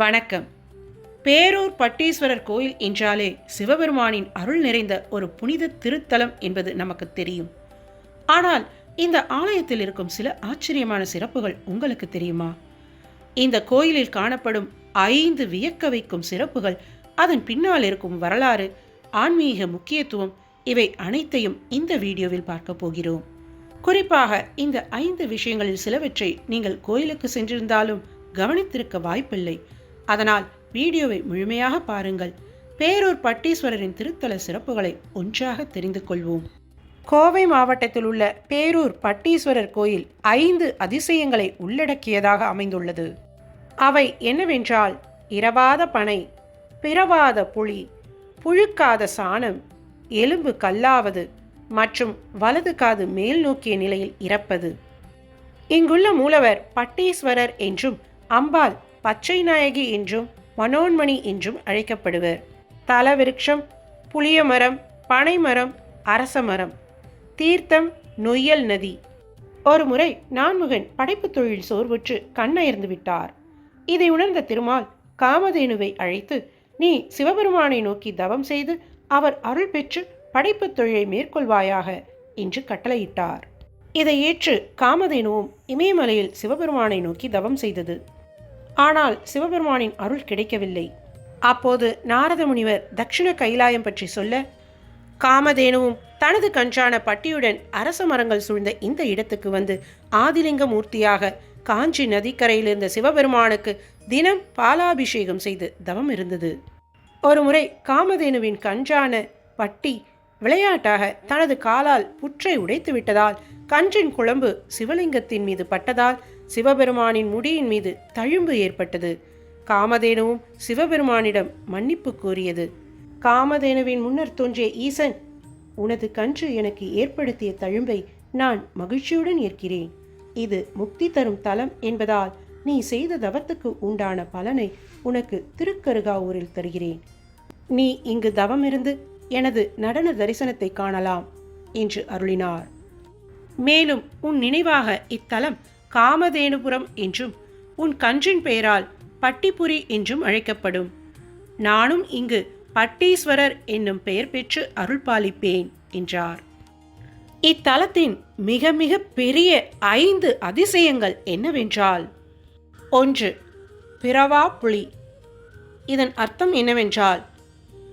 வணக்கம். பேரூர் பட்டீஸ்வரர் கோயில் என்றாலே சிவபெருமானின் அருள் நிறைந்த ஒரு புனித திருத்தலம் என்பது நமக்கு தெரியும். ஆனால் இந்த ஆலயத்தில் இருக்கும் சில ஆச்சரியமான சிறப்புகள் உங்களுக்கு தெரியுமா? இந்த கோயிலில் காணப்படும் 5 வியக்க வைக்கும் சிறப்புகள், அதன் பின்னால் இருக்கும் வரலாறு, ஆன்மீக முக்கியத்துவம், இவை அனைத்தையும் இந்த வீடியோவில் பார்க்க போகிறோம். குறிப்பாக இந்த 5 விஷயங்களில் சிலவற்றை நீங்கள் கோயிலுக்கு சென்றிருந்தாலும் கவனித்திருக்க வாய்ப்பில்லை. அதனால் வீடியோவை முழுமையாக பாருங்கள். பேரூர் பட்டீஸ்வரரின் திருத்தல சிறப்புகளை ஒன்றாக தெரிந்து கொள்வோம். கோவை மாவட்டத்தில் உள்ள பேரூர் பட்டீஸ்வரர் கோயில் 5 அதிசயங்களை உள்ளடக்கியதாக அமைந்துள்ளது. அவை என்னவென்றால், இரவாத பனை, பிறவாத புலி, புழுக்காத சாணம், எலும்பு கல்லாவது மற்றும் வலது காது மேல் நோக்கிய நிலையில் இறப்பது. இங்குள்ள மூலவர் பட்டீஸ்வரர் என்றும், அம்பாள் பச்சை நாயகி என்றும், மனோன்மணி என்றும் அழைக்கப்படுவர். தலவிருட்சம் புளியமரம், பனைமரம், அரசமரம். தீர்த்தம் நொய்யல் நதி. ஒரு முறை நான்முகன் படைப்பு தொழில் சோர்வுற்று கண்ணயர்ந்து விட்டார். இதை உணர்ந்த திருமால் காமதேனுவை அழைத்து, நீ சிவபெருமானை நோக்கி தவம் செய்து அவர் அருள் பெற்று படைப்பு தொழிலை மேற்கொள்வாயாக என்று கட்டளையிட்டார். இதை ஏற்று காமதேனுவும் இமயமலையில் சிவபெருமானை நோக்கி தவம் செய்தது. ஆனால் சிவபெருமானின் அருள் கிடைக்கவில்லை. அப்போது நாரத முனிவர் தட்சிண கைலாயம் பற்றி சொல்ல, காமதேனுவும் தனது கன்றான பட்டியுடன் அரச மரங்கள் சூழ்ந்த இந்த இடத்துக்கு வந்து ஆதிலிங்க மூர்த்தியாக காஞ்சி நதிக்கரையில் இருந்த சிவபெருமானுக்கு தினம் பாலாபிஷேகம் செய்து தவம் இருந்தது. ஒருமுறை காமதேனுவின் கன்றான பட்டி விளையாட்டாக தனது காலால் புற்றை உடைத்து விட்டதால் கன்றின் குழம்பு சிவலிங்கத்தின் மீது பட்டதால் சிவபெருமானின் முடியின் மீது தழும்பு ஏற்பட்டது. காமதேனுவும் சிவபெருமானிடம் மன்னிப்பு கோரியது. காமதேனுவின் முன்னர் தோன்றிய ஈசன், உனது கன்று எனக்கு ஏற்படுத்திய தழும்பை நான் மகிழ்ச்சியுடன் ஏற்கிறேன். இது முக்தி தரும் தலம் என்பதால் நீ செய்த தவத்துக்கு உண்டான பலனை உனக்கு திருக்கருகாவூரில் தருகிறேன். நீ இங்கு தவமிருந்து எனது நடன தரிசனத்தை காணலாம் என்று அருளினார். மேலும் உன் நினைவாக இத்தலம் காமதேனுபுரம் என்றும், உன் கன்றின் பெயரால் பட்டிபுரி என்றும் அழைக்கப்படும். நானும் இங்கு பட்டீஸ்வரர் என்னும் பெயர் பெற்று அருள் பாலிப்பேன் என்றார். இத்தலத்தின் மிக மிக பெரிய 5 அதிசயங்கள் என்னவென்றால், 1. பிறவா புலி. இதன் அர்த்தம் என்னவென்றால்,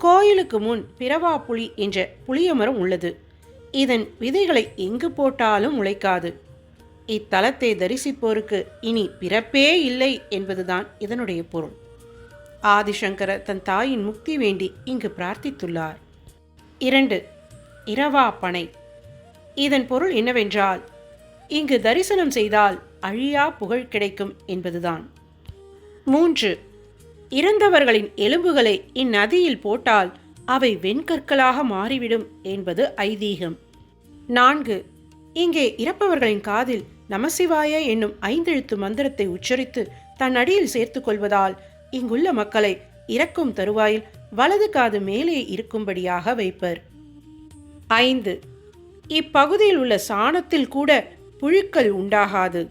கோயிலுக்கு முன் பிறவா புலி என்ற புளிய மரம் உள்ளது. இதன் விதைகளை எங்கு போட்டாலும் முளைக்காது. இத்தலத்தை தரிசிப்போருக்கு இனி பிறப்பே இல்லை என்பதுதான் இதனுடைய பொருள். ஆதிசங்கரர் தன் தாயின் முக்தி வேண்டி இங்கு பிரார்த்தித்துள்ளார். 2. இரவா பனை. இதன் பொருள் என்னவென்றால், இங்கு தரிசனம் செய்தால் அழியா புகழ் கிடைக்கும் என்பதுதான். 3. இறந்தவர்களின் எலும்புகளை இந்நதியில் போட்டால் அவை வெண்கற்களாக மாறிவிடும் என்பது ஐதீகம். 4. இங்கே இறப்பவர்களின் காதில் நமசிவாய என்னும் 5 எழுத்து மந்திரத்தை உச்சரித்து தன் அடியில் சேர்த்து கொள்வதால் இங்குள்ள மக்களை இறக்கும் தருவாயில் வலது காது மேலே இருக்கும்படியாக வைப்பர். 5. இப்பகுதியில் உள்ள சாணத்தில் கூட புழுக்கள் உண்டாகாது.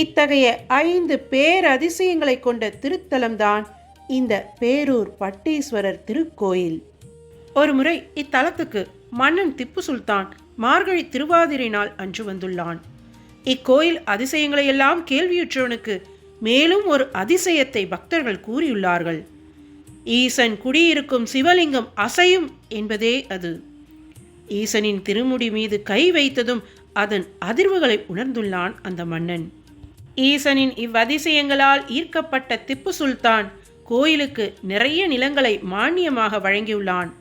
இத்தகைய 5 பேரதிசயங்களை கொண்ட திருத்தலம்தான் இந்த பேரூர் பட்டீஸ்வரர் திருக்கோயில். ஒருமுறை இத்தலத்துக்கு மன்னன் திப்பு சுல்தான் மார்கழி திருவாதிரை நாள் அன்று வந்துள்ளான். இக்கோயில் அதிசயங்களையெல்லாம் கேள்வியுற்றவனுக்கு மேலும் ஒரு அதிசயத்தை பக்தர்கள் கூறியுள்ளார்கள். ஈசன் குடியிருக்கும் சிவலிங்கம் அசையும் என்பதே அது. ஈசனின் திருமுடி மீது கை வைத்ததும் அதன் அதிர்வுகளை உணர்ந்துள்ளான் அந்த மன்னன். ஈசனின் இவ்வதிசயங்களால் ஈர்க்கப்பட்ட திப்பு சுல்தான் கோயிலுக்கு நிறைய நிலங்களை மானியமாக வழங்கியுள்ளான்.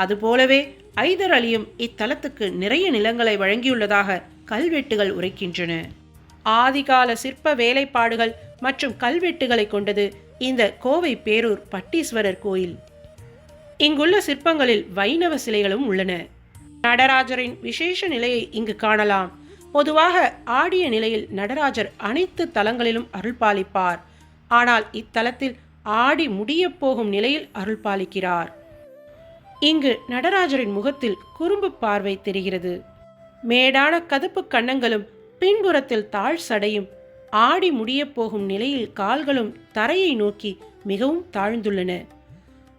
அதுபோலவே ஐதர் அலியும் இத்தலத்துக்கு நிறைய நிலங்களை வழங்கியுள்ளதாக கல்வெட்டுகள் உரைக்கின்றன. ஆதிகால சிற்ப வேலைப்பாடுகள் மற்றும் கல்வெட்டுகளை கொண்டது இந்த கோவை பேரூர் பட்டீஸ்வரர் கோயில். இங்குள்ள சிற்பங்களில் வைணவ சிலைகளும் உள்ளன. நடராஜரின் விசேஷ நிலையை இங்கு காணலாம். பொதுவாக ஆடிய நிலையில் நடராஜர் அனைத்து தலங்களிலும் அருள் பாலிப்பார். ஆனால் இத்தலத்தில் ஆடி முடிய போகும் நிலையில் அருள் பாலிக்கிறார். இங்கு நடராஜரின் முகத்தில் குறும்பு பார்வை தெரிகிறது. மேடான கதுப்பு கன்னங்களும் பின்புறத்தில் தாழ் சடையும் ஆடி முடியப் போகும் நிலையில் கால்களும் தரையை நோக்கி மிகவும் தாழ்ந்துள்ளன.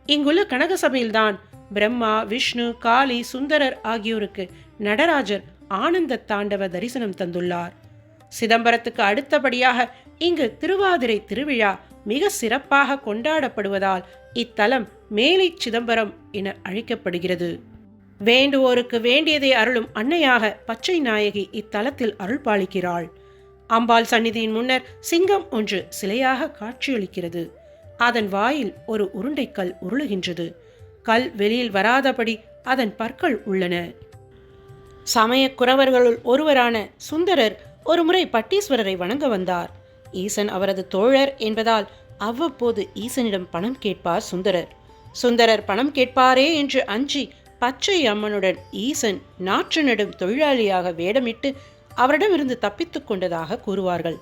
இங்குள்ள கனகசபையில்தான் பிரம்மா, விஷ்ணு, காளி, சுந்தரர் ஆகியோருக்கு நடராஜர் ஆனந்த தாண்டவ தரிசனம் தந்துள்ளார். சிதம்பரத்துக்கு அடுத்தபடியாக இங்கு திருவாதிரை திருவிழா மிக சிறப்பாக கொண்டாடப்படுவதால் இத்தலம் மேலை சிதம்பரம் என அழைக்கப்படுகிறது. வேண்டுவோருக்கு வேண்டியதை அருளும் அன்னையாக பச்சை நாயகி இத்தலத்தில் அருள் பாலிக்கிறாள். அம்பாள் சந்நிதியின் முன்னர் சிங்கம் ஒன்று சிலையாக காட்சியளிக்கிறது. அதன் வாயில் ஒரு உருண்டைக்கல் உருளுகின்றது. கல் வெளியில் வராதபடி அதன் பற்கள் உள்ளன. சமய குறவர்களுள் ஒருவரான சுந்தரர் ஒருமுறை பட்டீஸ்வரரை வணங்க வந்தார். ஈசன் அவரது தோழர் என்பதால் அவ்வப்போது ஈசனிடம் பணம் கேட்பார் சுந்தரர். சுந்தரர் பணம் கேட்பாரே என்று அஞ்சி பச்சை அம்மனுடன் ஈசன் நாற்று நடும் தொழிலாளியாக வேடமிட்டு அவரிடமிருந்து தப்பித்துக் கொண்டதாக கூறுவார்கள்.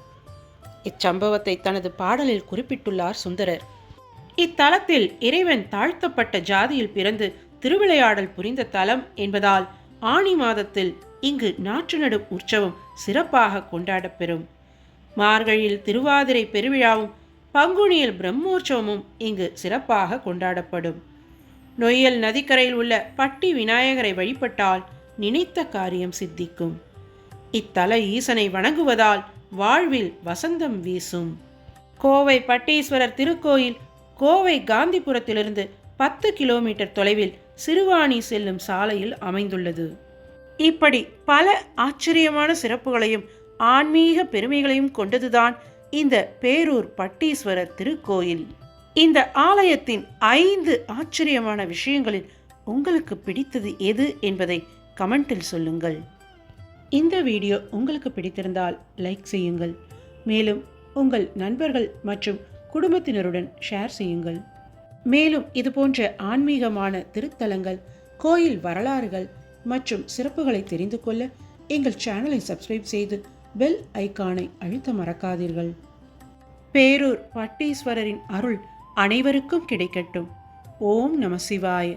இச்சம்பவத்தை தனது பாடலில் குறிப்பிட்டுள்ளார் சுந்தரர். இத்தலத்தில் இறைவன் தாழ்த்தப்பட்ட ஜாதியில் பிறந்து திருவிளையாடல் புரிந்த தலம் என்பதால் ஆனி மாதத்தில் இங்கு நாற்று நடும் உற்சவம் சிறப்பாக கொண்டாடப்பெறும். மார்கழியில் திருவாதிரை பெருவிழாவும் பங்குனியில் பிரம்மோற்சவமும் இங்கு சிறப்பாக கொண்டாடப்படும். நொய்யல் நதிக்கரையில் உள்ள பட்டி விநாயகரை வழிபட்டால் நினைத்த காரியம் சித்திக்கும். இத்தல ஈசனை வணங்குவதால் வாழ்வில் வசந்தம் வீசும். கோவை பட்டீஸ்வரர் திருக்கோயில் கோவை காந்திபுரத்திலிருந்து 10 கிலோமீட்டர் தொலைவில் சிறுவாணி செல்லும் சாலையில் அமைந்துள்ளது. இப்படி பல ஆச்சரியமான சிறப்புகளையும் ஆன்மீக பெருமைகளையும் கொண்டதுதான் இந்த பேரூர் பட்டீஸ்வரர் திருக்கோயில். இந்த ஆலயத்தின் 5 ஆச்சரியமான விஷயங்களில் உங்களுக்கு பிடித்தது எது என்பதை கமெண்டில் சொல்லுங்கள். இந்த வீடியோ உங்களுக்கு பிடித்திருந்தால் லைக் செய்யுங்கள். மேலும் உங்கள் நண்பர்கள் மற்றும் குடும்பத்தினருடன் ஷேர் செய்யுங்கள். மேலும் இதுபோன்ற ஆன்மீகமான திருத்தலங்கள், கோயில் வரலாறுகள் மற்றும் சிறப்புகளை தெரிந்து கொள்ள எங்கள் சேனலை சப்ஸ்கிரைப் செய்து பெல் ஐகானை அழுத்த மறக்காதீர்கள். பேரூர் பட்டீஸ்வரரின் அருள் அனைவருக்கும் கிடைக்கட்டும். ஓம் நம சிவாய.